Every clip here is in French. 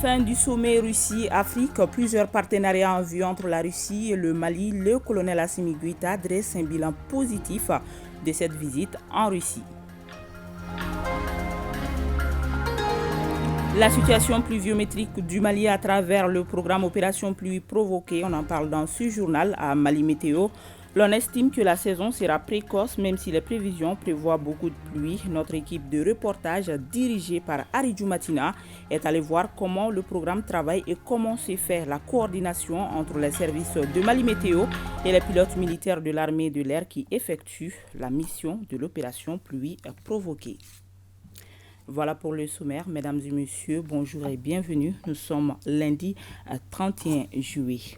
Fin du sommet Russie-Afrique, plusieurs partenariats en vue entre la Russie et le Mali. Le colonel Assimi Goïta dresse un bilan positif de cette visite en Russie. La situation pluviométrique du Mali à travers le programme Opération Pluie Provoquée, on en parle dans ce journal à Mali Météo. L'on estime que la saison sera précoce même si les prévisions prévoient beaucoup de pluie. Notre équipe de reportage dirigée par Aridjou Matina est allée voir comment le programme travaille et comment se fait la coordination entre les services de Mali Météo et les pilotes militaires de l'armée de l'air qui effectuent la mission de l'opération Pluie Provoquée. Voilà pour le sommaire. Mesdames et messieurs, bonjour et bienvenue. Nous sommes lundi 31 juillet.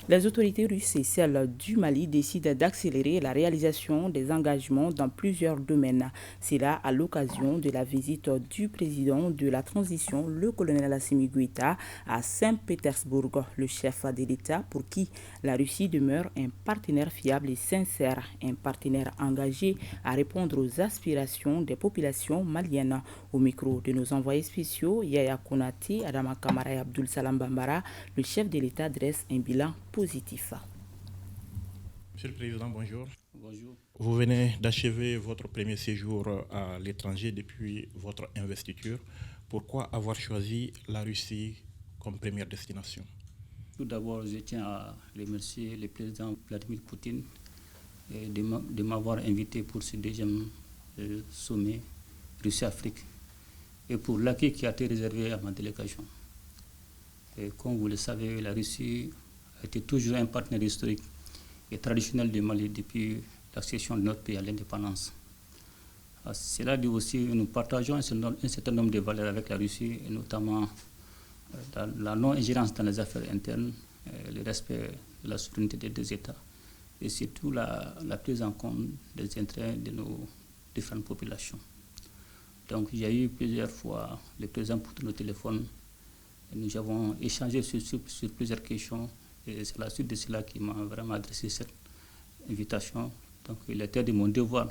Les autorités russes et celles du Mali décident d'accélérer la réalisation des engagements dans plusieurs domaines. C'est là à l'occasion de la visite du président de la transition, le colonel Assimi Goïta, à Saint-Pétersbourg, le chef de l'État pour qui la Russie demeure un partenaire fiable et sincère, un partenaire engagé à répondre aux aspirations des populations maliennes. Au micro de nos envoyés spéciaux, Yaya Konate, Adama Kamara et Abdul Salam Bambara, le chef de l'État dresse un bilan positif. Monsieur le Président, bonjour. Bonjour. Vous venez d'achever votre premier séjour à l'étranger depuis votre investiture. Pourquoi avoir choisi la Russie comme première destination? Tout d'abord, je tiens à remercier le président Vladimir Poutine de m'avoir invité pour ce deuxième sommet Russie-Afrique et pour l'accueil qui a été réservé à ma délégation. Et comme vous le savez, la Russie a été toujours un partenaire historique et traditionnel du Mali depuis l'accession de notre pays à l'indépendance. Cela dit aussi, nous partageons un certain nombre de valeurs avec la Russie, et notamment la non-ingérence dans les affaires internes, le respect de la souveraineté des deux États et surtout la prise en compte des intérêts de nos différentes populations. Donc j'ai eu plusieurs fois le président Poutine au téléphone et nous avons échangé sur plusieurs questions et c'est la suite de cela qui m'a vraiment adressé cette invitation. Donc il était de mon devoir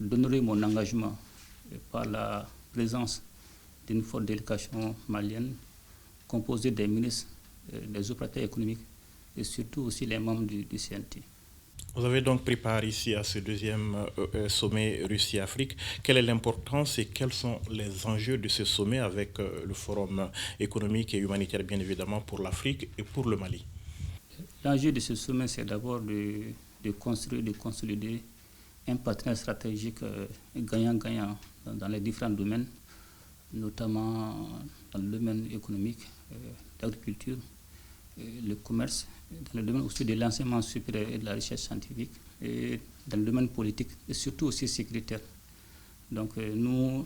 d'honorer mon engagement par la présence d'une forte délégation malienne composée des ministres, des opérateurs économiques et surtout aussi les membres du CNT. Vous avez donc pris part ici à ce deuxième sommet Russie-Afrique. Quelle est l'importance et quels sont les enjeux de ce sommet avec le forum économique et humanitaire, bien évidemment, pour l'Afrique et pour le Mali? L'enjeu de ce sommet, c'est d'abord de construire, de consolider un partenariat stratégique gagnant-gagnant dans les différents domaines, notamment dans le domaine économique, l'agriculture, le commerce, dans le domaine aussi de l'enseignement supérieur et de la recherche scientifique, et dans le domaine politique et surtout aussi sécuritaire. Donc nous,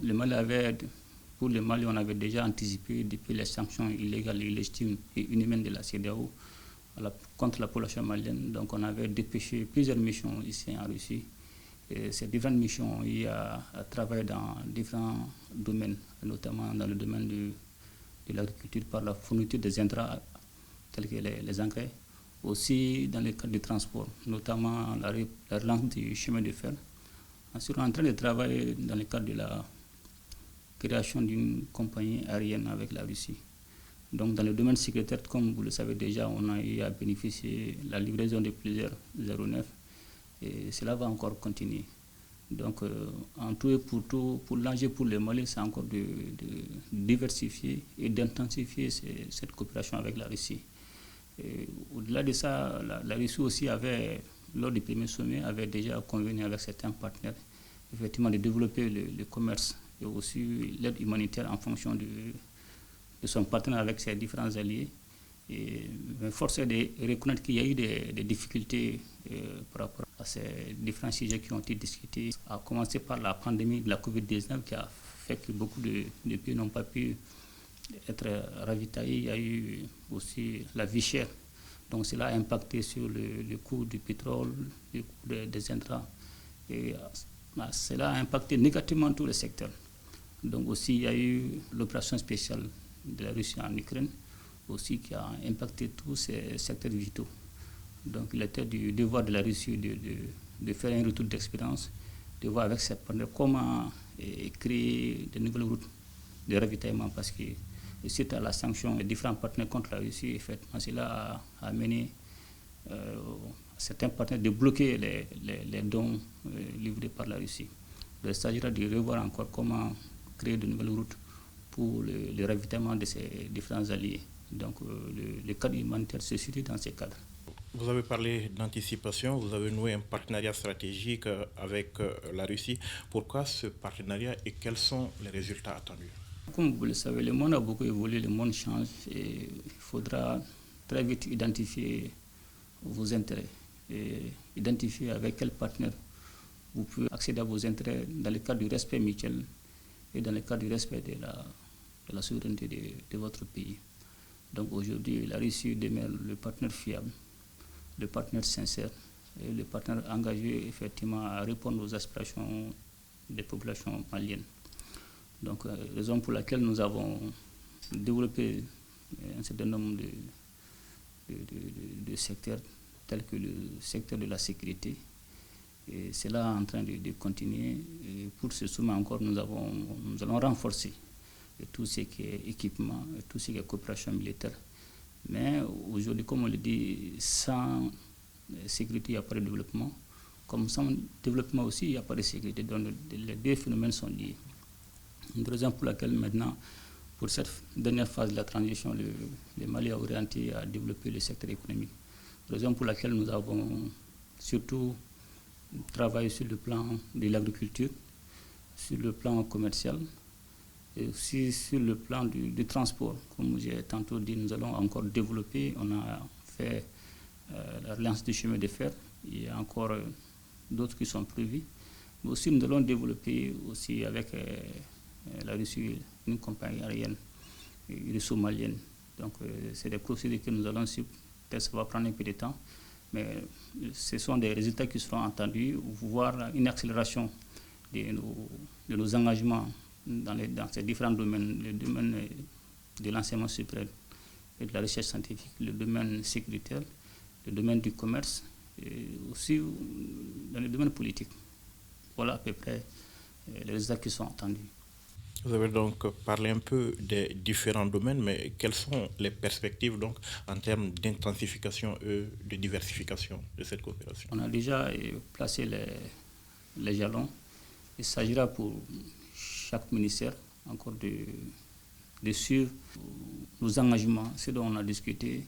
pour le Mali, on avait déjà anticipé depuis les sanctions illégales, illégitimes et inhumaines de la CEDEAO contre la population malienne. Donc on avait dépêché plusieurs missions ici en Russie. Et ces différentes missions ont eu à travailler dans différents domaines, notamment dans le domaine de l'agriculture par la fourniture des intrants tels que les engrais, aussi dans le cadre du transport, notamment la relance du chemin de fer. Ensuite, on est en train de travailler dans le cadre de la création d'une compagnie aérienne avec la Russie. Donc, dans le domaine sécuritaire, comme vous le savez déjà, on a eu à bénéficier de la livraison de plusieurs aéronefs et cela va encore continuer. Donc, en tout et pour tout, pour l'enjeu pour le Mali, c'est encore de diversifier et d'intensifier cette coopération avec la Russie. Et au-delà de ça, la Russie aussi avait, lors du premier sommet, avait déjà convenu avec certains partenaires effectivement de développer le commerce et aussi l'aide humanitaire en fonction de son partenaire avec ses différents alliés. Mais force est de reconnaître qu'il y a eu des difficultés par rapport à ces différents sujets qui ont été discutés, à commencer par la pandémie de la Covid-19 qui a fait que beaucoup de pays n'ont pas pu être ravitaillés. Il y a eu aussi la vie chère. Donc cela a impacté sur le coût du pétrole, le coût des intrants. Et cela a impacté négativement tous les secteurs. Donc aussi il y a eu l'opération spéciale de la Russie en Ukraine, aussi qui a impacté tous ces secteurs vitaux. Donc il était du devoir de la Russie de faire un retour d'expérience, de voir avec ses partenaires comment créer de nouvelles routes de ravitaillement, parce que suite à la sanction des différents partenaires contre la Russie, effectivement, cela a amené certains partenaires de bloquer les dons livrés par la Russie. Il s'agira de revoir encore comment créer de nouvelles routes pour le ravitaillement de ces différents alliés. Donc le cadre humanitaire se situe dans ces cadres. Vous avez parlé d'anticipation, vous avez noué un partenariat stratégique avec la Russie. Pourquoi ce partenariat et quels sont les résultats attendus? Comme vous le savez, le monde a beaucoup évolué, le monde change et il faudra très vite identifier vos intérêts et identifier avec quel partenaire vous pouvez accéder à vos intérêts dans le cadre du respect mutuel et dans le cadre du respect de la souveraineté de votre pays. Donc aujourd'hui, la Russie demeure le partenaire fiable, le partenaire sincère et le partenaire engagé effectivement à répondre aux aspirations des populations maliennes. Donc, raison pour laquelle nous avons développé un certain nombre de secteurs tels que le secteur de la sécurité. Et c'est là en train de continuer. Et pour ce sommet encore, nous allons renforcer tout ce qui est équipement, tout ce qui est coopération militaire. Mais aujourd'hui, comme on le dit, sans sécurité, il n'y a pas de développement. Comme sans développement aussi, il n'y a pas de sécurité. Donc les deux phénomènes sont liés. Une raison pour laquelle maintenant, pour cette dernière phase de la transition, le Mali a orienté à développer le secteur économique. Raison pour laquelle nous avons surtout travaillé sur le plan de l'agriculture, sur le plan commercial, et aussi sur le plan du transport. Comme j'ai tantôt dit, nous allons encore développer. On a fait la relance du chemin de fer. Il y a encore d'autres qui sont prévus. Mais aussi, nous allons développer aussi avec la Russie une compagnie aérienne russo-malienne. Donc, c'est des procédures que nous allons suivre. Peut-être ça va prendre un peu de temps, mais ce sont des résultats qui seront entendus, voire une accélération de nos engagements dans ces différents domaines, le domaine de l'enseignement supérieur et de la recherche scientifique, le domaine sécuritaire, le domaine du commerce, et aussi dans le domaine politique. Voilà à peu près les résultats qui sont attendus. Vous avez donc parlé un peu des différents domaines, mais quelles sont les perspectives donc, en termes d'intensification et de diversification de cette coopération? On a déjà placé les jalons. Il s'agira pour chaque ministère encore de suivre nos engagements, ce dont on a discuté,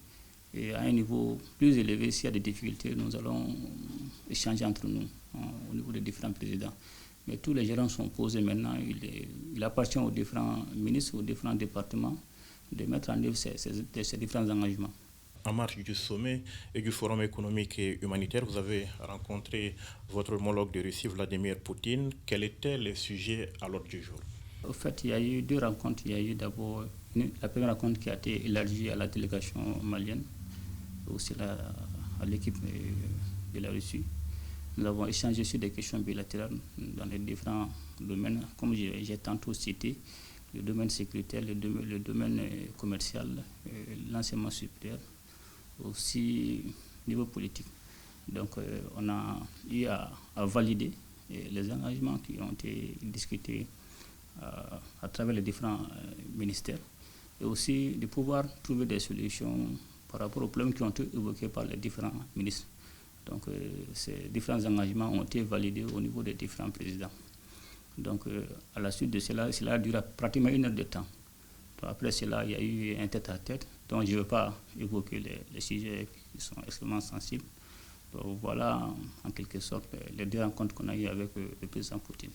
et à un niveau plus élevé, s'il y a des difficultés, nous allons échanger entre nous au niveau des différents présidents. Mais tous les jalons sont posés maintenant. Il appartient aux différents ministres, aux différents départements de mettre en œuvre ces différents engagements. En marge du sommet et du forum économique et humanitaire, vous avez rencontré votre homologue de Russie, Vladimir Poutine. Quels étaient les sujets à l'ordre du jour? En fait, il y a eu deux rencontres. Il y a eu d'abord la première rencontre qui a été élargie à la délégation malienne, aussi à l'équipe de la Russie. Nous avons échangé sur des questions bilatérales dans les différents domaines, comme j'ai tantôt cité, le domaine sécuritaire, le domaine commercial, l'enseignement supérieur, aussi niveau politique. Donc on a eu à valider les engagements qui ont été discutés à travers les différents ministères et aussi de pouvoir trouver des solutions par rapport aux problèmes qui ont été évoqués par les différents ministres. Donc ces différents engagements ont été validés au niveau des différents présidents. Donc à la suite de cela, cela a duré pratiquement 1 heure de temps. Donc, après cela, il y a eu un tête-à-tête, donc je ne veux pas évoquer les sujets qui sont extrêmement sensibles. Donc voilà en quelque sorte les deux rencontres qu'on a eues avec le président Poutine.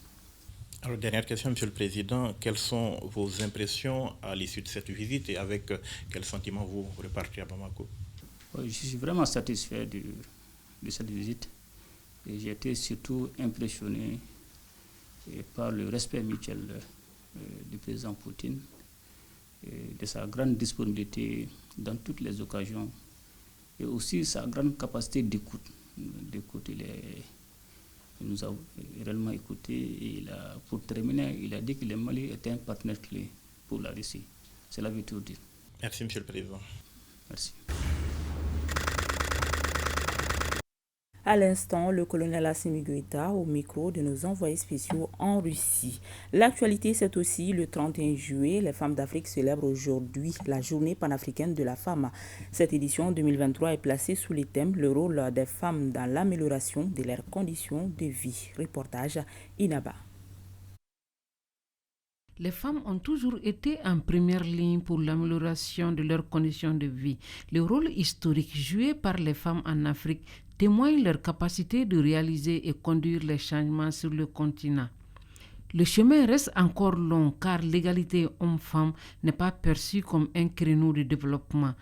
Alors, dernière question, Monsieur le Président. Quelles sont vos impressions à l'issue de cette visite et avec quel sentiment vous repartez à Bamako? Je suis vraiment satisfait de cette visite et j'ai été surtout impressionné par le respect mutuel du président Poutine et de sa grande disponibilité dans toutes les occasions et aussi sa grande capacité d'écoute. Il nous a réellement écouté et pour terminer, il a dit que le Mali était un partenaire clé pour la Russie. Cela veut tout dire. Merci, Monsieur le Président. Merci. À l'instant, le colonel Assimi Goïta au micro de nos envoyés spéciaux en Russie. L'actualité, c'est aussi le 31 juillet. Les femmes d'Afrique célèbrent aujourd'hui la journée panafricaine de la femme. Cette édition 2023 est placée sous les thèmes le rôle des femmes dans l'amélioration de leurs conditions de vie. Reportage Inaba. Les femmes ont toujours été en première ligne pour l'amélioration de leurs conditions de vie. Le rôle historique joué par les femmes en Afrique témoigne leur capacité de réaliser et conduire les changements sur le continent. Le chemin reste encore long car l'égalité homme-femme n'est pas perçue comme un créneau de développement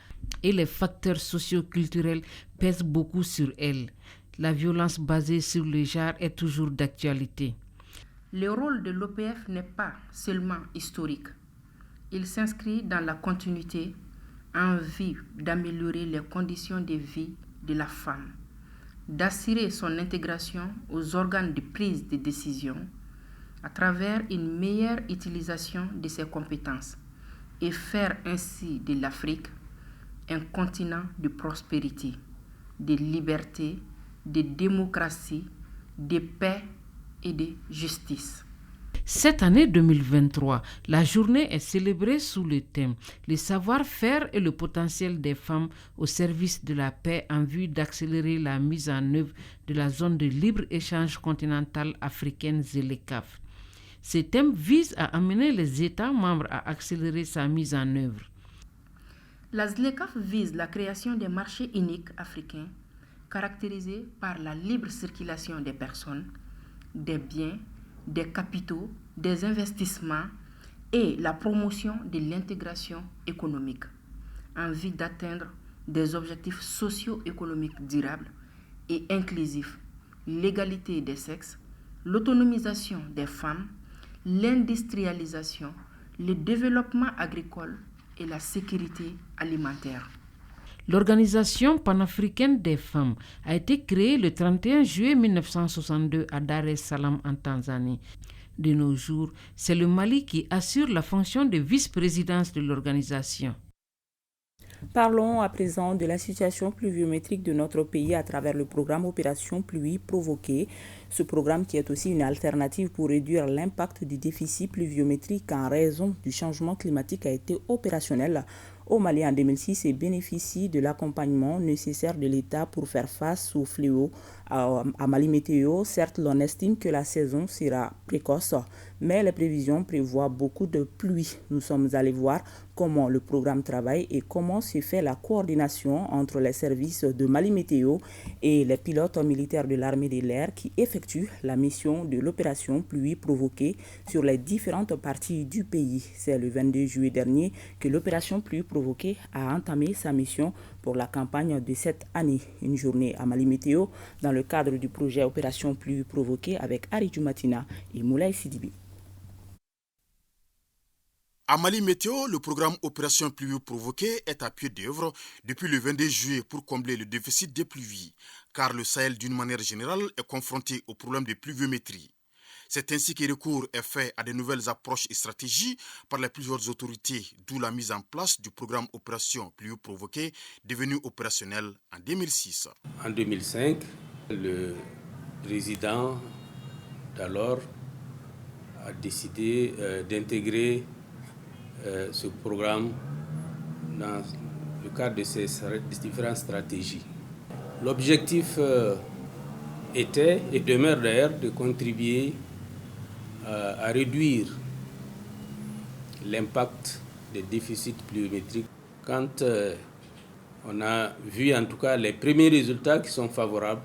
et les facteurs socio-culturels pèsent beaucoup sur elle. La violence basée sur le genre est toujours d'actualité. Le rôle de l'OPF n'est pas seulement historique. Il s'inscrit dans la continuité en vue d'améliorer les conditions de vie de la femme, d'assurer son intégration aux organes de prise de décision à travers une meilleure utilisation de ses compétences et faire ainsi de l'Afrique un continent de prospérité, de liberté, de démocratie, de paix et de justice. Cette année 2023, la journée est célébrée sous le thème « Le savoir-faire et le potentiel des femmes au service de la paix en vue d'accélérer la mise en œuvre de la zone de libre-échange continentale africaine ZLECAf ». Ce thème vise à amener les États membres à accélérer sa mise en œuvre. La ZLECAf vise la création des marchés uniques africains caractérisés par la libre circulation des personnes, des biens, des capitaux, des investissements et la promotion de l'intégration économique en vue d'atteindre des objectifs socio-économiques durables et inclusifs, l'égalité des sexes, l'autonomisation des femmes, l'industrialisation, le développement agricole et la sécurité alimentaire. L'Organisation panafricaine des femmes a été créée le 31 juillet 1962 à Dar es Salaam en Tanzanie. De nos jours, c'est le Mali qui assure la fonction de vice-présidence de l'organisation. Parlons à présent de la situation pluviométrique de notre pays à travers le programme Opération Pluie Provoquée. Ce programme qui est aussi une alternative pour réduire l'impact du déficit pluviométrique en raison du changement climatique a été opérationnel au Mali en 2006 et bénéficie de l'accompagnement nécessaire de l'État pour faire face au fléau. À Mali Météo, certes, l'on estime que la saison sera précoce, mais les prévisions prévoient beaucoup de pluie. Nous sommes allés voir comment le programme travaille et comment se fait la coordination entre les services de Mali Météo et les pilotes militaires de l'armée de l'air qui effectuent la mission de l'opération Pluie Provoquée sur les différentes parties du pays. C'est le 22 juillet dernier que l'opération Pluie Provoquée a entamé sa mission pour la campagne de cette année. Une journée à Mali Météo dans le cadre du projet Opération Pluie Provoquée avec Ari Djumatina et Moulay Sidibi. À Mali Météo, le programme Opération Pluie Provoquée est à pied d'œuvre depuis le 22 juillet pour combler le déficit des pluies, car le Sahel d'une manière générale est confronté au problème de pluviométrie. C'est ainsi que recours est fait à de nouvelles approches et stratégies par les plusieurs autorités, d'où la mise en place du programme Opération Pluie Provoquée, devenu opérationnel en 2006. En 2005, le président d'alors a décidé d'intégrer ce programme dans le cadre de ces différentes stratégies. L'objectif était et demeure d'ailleurs de contribuer à réduire l'impact des déficits pluviométriques. Quand on a vu en tout cas les premiers résultats qui sont favorables,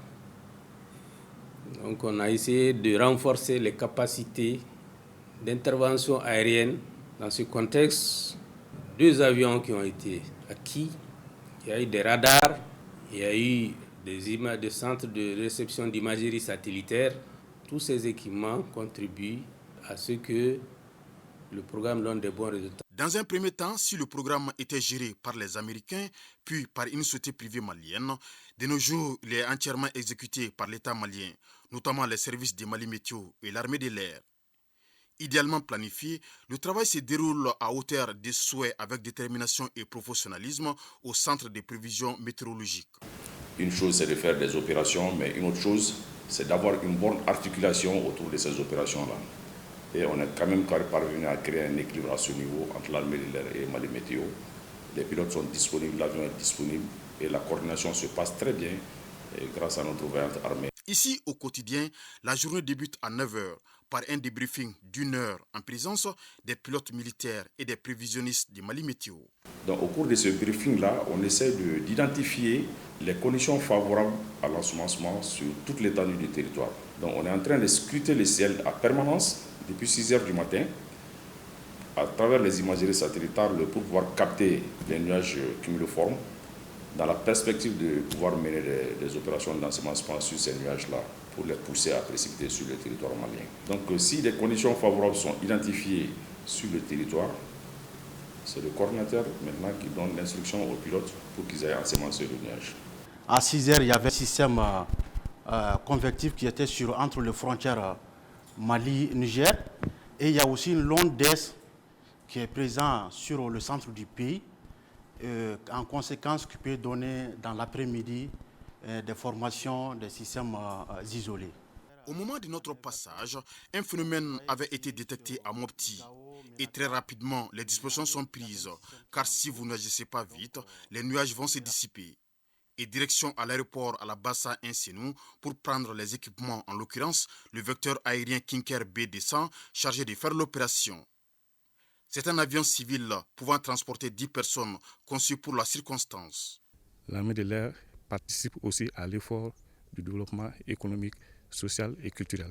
donc on a essayé de renforcer les capacités d'intervention aérienne. Dans ce contexte, 2 avions qui ont été acquis, il y a eu des radars, il y a eu des centres de réception d'imagerie satellitaire. Tous ces équipements contribuent à ce que le programme donne de bons résultats. Dans un premier temps, si le programme était géré par les Américains, puis par une société privée malienne, de nos jours, il est entièrement exécuté par l'État malien, notamment les services de Mali Météo et l'armée de l'air. Idéalement planifié, le travail se déroule à hauteur des souhaits avec détermination et professionnalisme au centre des prévisions météorologiques. Une chose, c'est de faire des opérations, mais une autre chose, c'est d'avoir une bonne articulation autour de ces opérations-là. Et on est quand même parvenu à créer un équilibre à ce niveau entre l'armée de l'air et Mali Météo. Les pilotes sont disponibles, l'avion est disponible et la coordination se passe très bien grâce à notre vaillante armée. Ici, au quotidien, la journée débute à 9h par un débriefing d'1 heure en présence des pilotes militaires et des prévisionnistes du Mali Météo. Donc, au cours de ce briefing-là, on essaie d'identifier les conditions favorables à l'ensemencement sur toute l'étendue du territoire. Donc, on est en train de scruter le ciel à permanence depuis 6h du matin à travers les imageries satellitaires pour pouvoir capter les nuages cumuliformes dans la perspective de pouvoir mener des opérations d'ensemencement sur ces nuages-là pour les pousser à précipiter sur le territoire malien. Donc si des conditions favorables sont identifiées sur le territoire, c'est le coordinateur maintenant qui donne l'instruction aux pilotes pour qu'ils aillent ensemencer le nuage. À 6h, il y avait un système convectif qui était entre les frontières Mali-Niger. Et il y a aussi une longue d'est qui est présente sur le centre du pays. En conséquence, qui peut donner dans l'après-midi des formations des systèmes isolés. Au moment de notre passage, un phénomène avait été détecté à Mopti. Et très rapidement, les dispositions sont prises. Car si vous n'agissez pas vite, les nuages vont se dissiper. Et direction à l'aéroport à la Bassa Insenou pour prendre les équipements, en l'occurrence le vecteur aérien Kinker B-200 chargé de faire l'opération. C'est un avion civil pouvant transporter 10 personnes conçu pour la circonstance. L'armée de l'air participe aussi à l'effort du développement économique, social et culturel.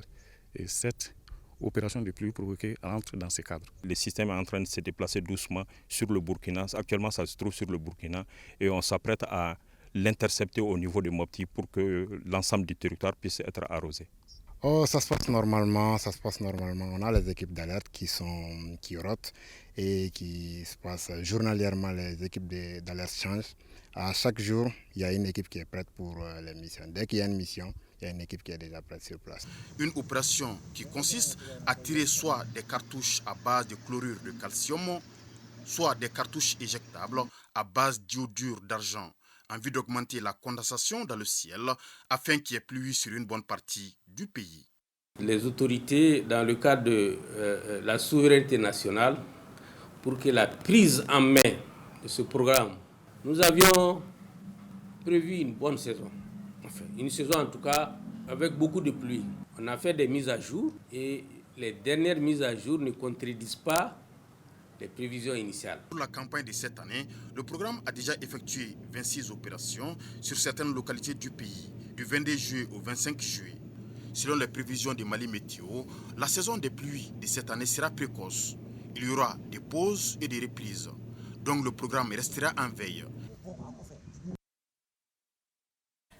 Et cette opération de pluie provoquée entre dans ce cadre. Le système est en train de se déplacer doucement sur le Burkina. Actuellement, ça se trouve sur le Burkina et on s'apprête à l'intercepter au niveau de Mopti pour que l'ensemble du territoire puisse être arrosé. Ça se passe normalement, On a les équipes d'alerte qui rotent et qui se passent journalièrement. Les équipes d'alerte changent. À chaque jour, il y a une équipe qui est prête pour les missions. Dès qu'il y a une mission, il y a une équipe qui est déjà prête sur place. Une opération qui consiste à tirer soit des cartouches à base de chlorure de calcium, soit des cartouches éjectables à base d'iodure d'argent, en vue d'augmenter la condensation dans le ciel afin qu'il y ait pluie sur une bonne partie du pays. Les autorités, dans le cadre de la souveraineté nationale, pour que la prise en main de ce programme, nous avions prévu une bonne saison. Enfin, une saison en tout cas avec beaucoup de pluie. On a fait des mises à jour et les dernières mises à jour ne contredisent pas les prévisions initiales. Pour la campagne de cette année, le programme a déjà effectué 26 opérations sur certaines localités du pays, du 22 juillet au 25 juillet. Selon les prévisions de Mali Météo, la saison des pluies de cette année sera précoce. Il y aura des pauses et des reprises. Donc le programme restera en veille.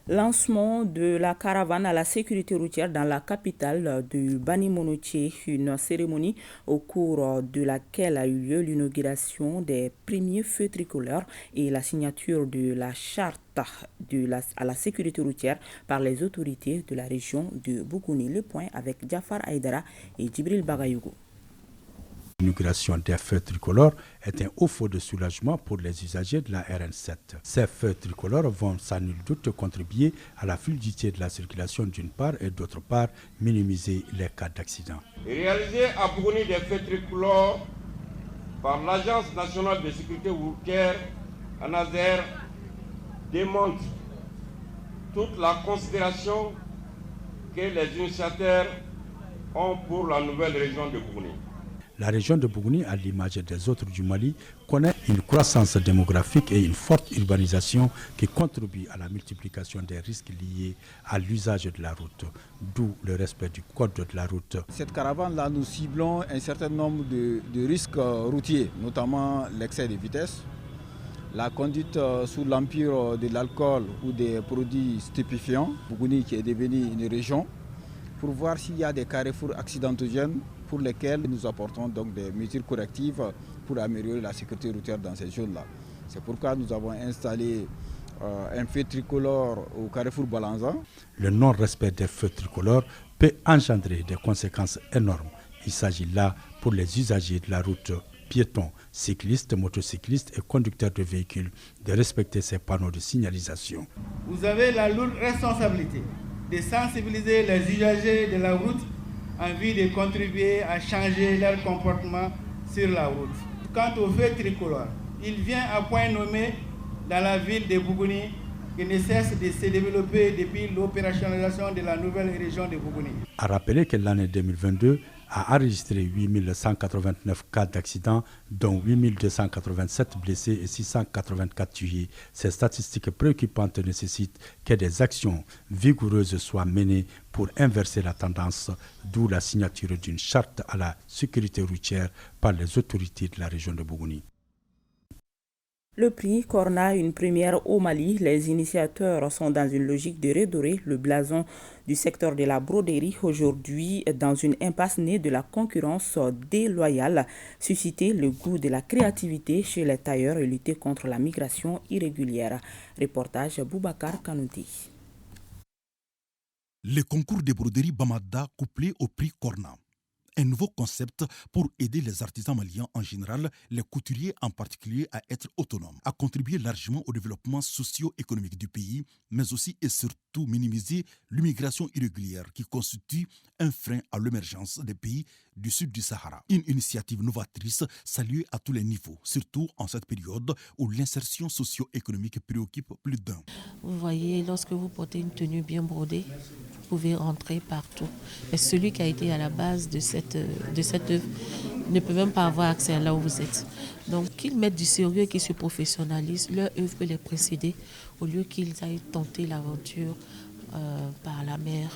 Lancement de la caravane à la sécurité routière dans la capitale de Bani Monotié, une cérémonie au cours de laquelle a eu lieu l'inauguration des premiers feux tricolores et la signature de la charte à la sécurité routière par les autorités de la région de Boukouni. Le point avec Jafar Aïdara et Djibril Bagayougo. L'inauguration des feux tricolores est un haut feu de soulagement pour les usagers de la RN7. Ces feux tricolores vont sans nul doute contribuer à la fluidité de la circulation d'une part et d'autre part minimiser les cas d'accident. Réalisé à Bougouni des feux tricolores par l'Agence nationale de sécurité routière, ANASER, démontre toute la considération que les initiateurs ont pour la nouvelle région de Bougouni. La région de Bougouni, à l'image des autres du Mali, connaît une croissance démographique et une forte urbanisation qui contribue à la multiplication des risques liés à l'usage de la route, d'où le respect du code de la route. Cette caravane-là, nous ciblons un certain nombre de risques routiers, notamment l'excès de vitesse, la conduite sous l'empire de l'alcool ou des produits stupéfiants, Bougouni qui est devenu une région, pour voir s'il y a des carrefours accidentogènes pour lesquels nous apportons donc des mesures correctives pour améliorer la sécurité routière dans ces zones-là. C'est pourquoi nous avons installé un feu tricolore au carrefour Balanza. Le non-respect des feux tricolores peut engendrer des conséquences énormes. Il s'agit là pour les usagers de la route piétons, cyclistes, motocyclistes et conducteurs de véhicules de respecter ces panneaux de signalisation. Vous avez la lourde responsabilité de sensibiliser les usagers de la route en vue de contribuer à changer leur comportement sur la route. Quant au feu tricolore, il vient à point nommé dans la ville de Bougouni qui ne cesse de se développer depuis l'opérationnalisation de la nouvelle région de Bougouni. À rappeler que l'année 2022 a enregistré 8189 cas d'accidents, dont 8287 blessés et 684 tués. Ces statistiques préoccupantes nécessitent que des actions vigoureuses soient menées pour inverser la tendance, d'où la signature d'une charte à la sécurité routière par les autorités de la région de Bougouni. Le prix Corna, une première au Mali. Les initiateurs sont dans une logique de redorer le blason du secteur de la broderie, aujourd'hui dans une impasse née de la concurrence déloyale, susciter le goût de la créativité chez les tailleurs et lutter contre la migration irrégulière. Reportage Boubacar Kanouti. Le concours de broderie Bamada couplé au prix Corna. Un nouveau concept pour aider les artisans maliens en général, les couturiers en particulier, à être autonomes, à contribuer largement au développement socio-économique du pays, mais aussi et surtout minimiser l'immigration irrégulière qui constitue un frein à l'émergence des pays du sud du Sahara. Une initiative novatrice saluée à tous les niveaux, surtout en cette période où l'insertion socio-économique préoccupe plus d'un. Vous voyez, lorsque vous portez une tenue bien brodée, vous pouvez rentrer partout. Mais celui qui a été à la base de cette œuvre ne peut même pas avoir accès à là où vous êtes. Donc qu'ils mettent du sérieux et qu'ils se professionnalisent, leur œuvre peut les précéder au lieu qu'ils aillent tenter l'aventure par la mer,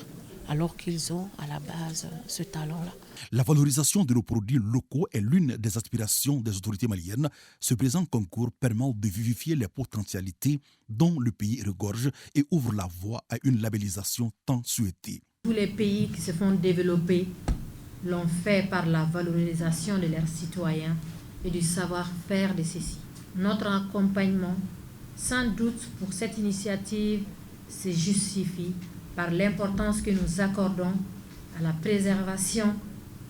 alors qu'ils ont à la base ce talent-là. La valorisation de nos produits locaux est l'une des aspirations des autorités maliennes. Ce présent concours permet de vivifier les potentialités dont le pays regorge et ouvre la voie à une labellisation tant souhaitée. Tous les pays qui se font développer l'ont fait par la valorisation de leurs citoyens et du savoir-faire de ceux-ci. Notre accompagnement, sans doute pour cette initiative, se justifie par l'importance que nous accordons à la préservation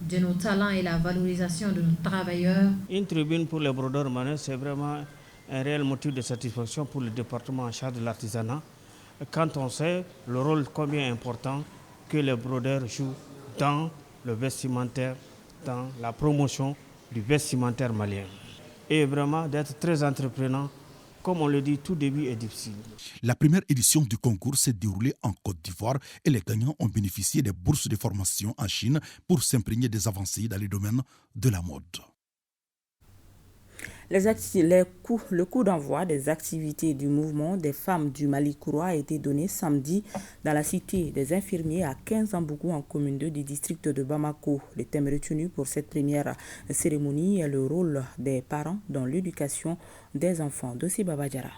de nos talents et la valorisation de nos travailleurs. Une tribune pour les brodeurs maliens, c'est vraiment un réel motif de satisfaction pour le département en charge de l'artisanat. Quand on sait le rôle combien important que les brodeurs jouent dans le vestimentaire, dans la promotion du vestimentaire malien. Et vraiment d'être très entreprenant. Comme on le dit, tout début est difficile. La première édition du concours s'est déroulée en Côte d'Ivoire et les gagnants ont bénéficié des bourses de formation en Chine pour s'imprégner des avancées dans les domaines de la mode. Le coup d'envoi des activités du mouvement des femmes du Mali Kouroua a été donné samedi dans la cité des infirmiers à 15 Ambougou en commune 2 du district de Bamako. Le thème retenu pour cette première cérémonie est le rôle des parents dans l'éducation des enfants. Dossi Babadjara.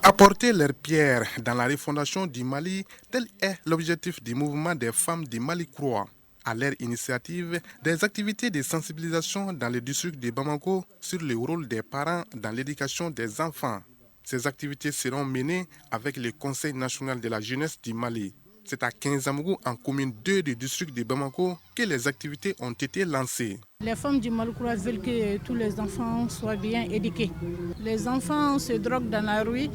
Apporter leur pierre dans la refondation du Mali, tel est l'objectif du mouvement des femmes du Mali Kouroua. À leur initiative, des activités de sensibilisation dans le district de Bamako sur le rôle des parents dans l'éducation des enfants. Ces activités seront menées avec le Conseil national de la jeunesse du Mali. C'est à Kinzamougou, en commune 2 du district de Bamako, que les activités ont été lancées. Les femmes du Mali Kouroua veulent que tous les enfants soient bien éduqués. Les enfants se droguent dans la rue,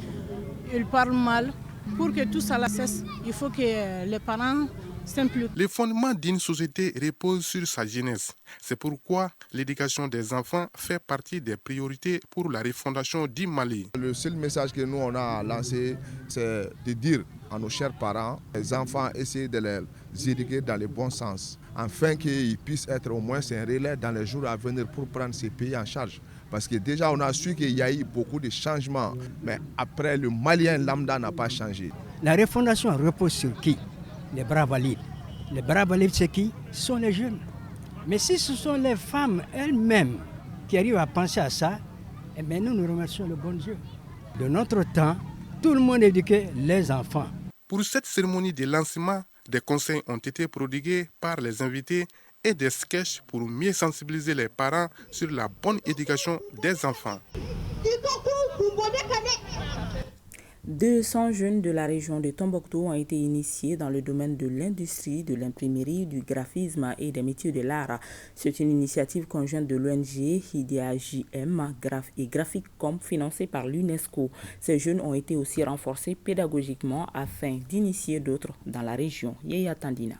ils parlent mal. Pour que tout ça cesse, il faut que les parents s'impliquent. Le fondement d'une société repose sur sa jeunesse. C'est pourquoi l'éducation des enfants fait partie des priorités pour la refondation du Mali. Le seul message que nous on a lancé, c'est de dire à nos chers parents, les enfants, essayer de les éduquer dans le bon sens, afin qu'ils puissent être au moins un relais dans les jours à venir pour prendre ces pays en charge. Parce que déjà, on a su qu'il y a eu beaucoup de changements. Mais après, le Malien lambda n'a pas changé. La refondation repose sur qui? Les bras valides. Les bras valides, c'est qui? Ce sont les jeunes. Mais si ce sont les femmes elles-mêmes qui arrivent à penser à ça, eh bien nous remercions le bon Dieu. De notre temps, tout le monde éduquait les enfants. Pour cette cérémonie de lancement, des conseils ont été prodigués par les invités et des sketchs pour mieux sensibiliser les parents sur la bonne éducation des enfants. 200 jeunes de la région de Tombouctou ont été initiés dans le domaine de l'industrie, de l'imprimerie, du graphisme et des métiers de l'art. C'est une initiative conjointe de l'ONG IDEA-JM et Graphicom financée par l'UNESCO. Ces jeunes ont été aussi renforcés pédagogiquement afin d'initier d'autres dans la région. Yaya Tandina.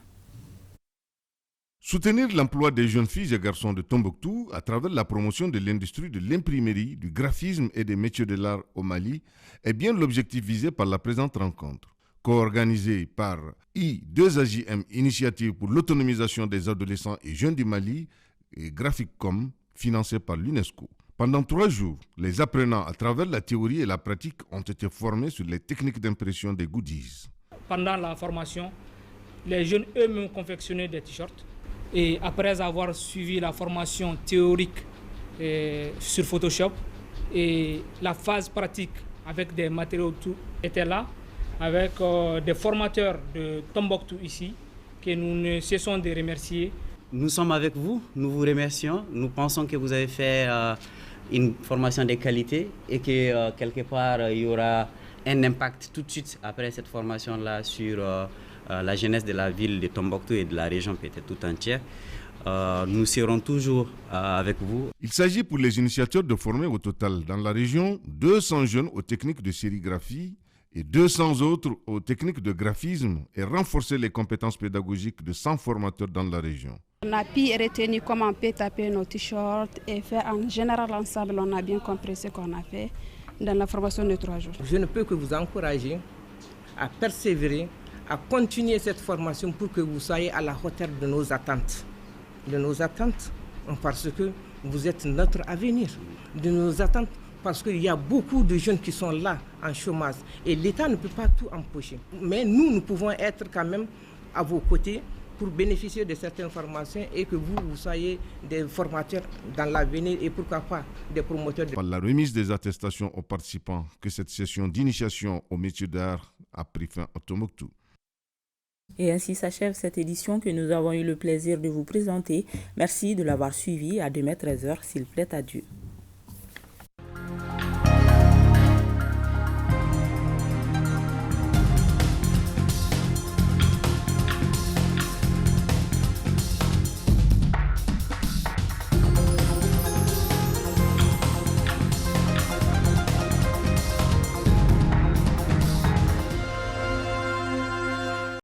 Soutenir l'emploi des jeunes filles et garçons de Tombouctou à travers la promotion de l'industrie de l'imprimerie, du graphisme et des métiers de l'art au Mali est bien l'objectif visé par la présente rencontre. Co-organisée par I2AJM, Initiative pour l'autonomisation des adolescents et jeunes du Mali, et Graphicom, financée par l'UNESCO. Pendant 3 jours, les apprenants à travers la théorie et la pratique ont été formés sur les techniques d'impression des goodies. Pendant la formation, les jeunes eux-mêmes confectionnaient des t-shirts. Et après avoir suivi la formation théorique sur Photoshop et la phase pratique avec des matériaux, tout était là, avec des formateurs de Tombouctou ici, que nous ne cessons de remercier. Nous sommes avec vous, nous vous remercions. Nous pensons que vous avez fait une formation de qualité et que quelque part il y aura un impact tout de suite après cette formation-là sur la jeunesse de la ville de Tombouctou et de la région peut-être tout entière. Nous serons toujours avec vous. Il s'agit pour les initiateurs de former au total dans la région 200 jeunes aux techniques de sérigraphie et 200 autres aux techniques de graphisme et renforcer les compétences pédagogiques de 100 formateurs dans la région. On a pu retenir comment on peut taper nos t-shirts et faire en général ensemble. On a bien compris ce qu'on a fait dans la formation de 3 jours. Je ne peux que vous encourager à persévérer, à continuer cette formation pour que vous soyez à la hauteur de nos attentes. De nos attentes parce que vous êtes notre avenir. De nos attentes parce qu'il y a beaucoup de jeunes qui sont là en chômage et l'État ne peut pas tout empocher. Mais nous pouvons être quand même à vos côtés pour bénéficier de certaines formations et que vous soyez des formateurs dans l'avenir et pourquoi pas des promoteurs. Par la remise des attestations aux participants que cette session d'initiation au métier d'art a pris fin à Tombouctou. Et ainsi s'achève cette édition que nous avons eu le plaisir de vous présenter. Merci de l'avoir suivi. À demain 13h, s'il plaît à Dieu.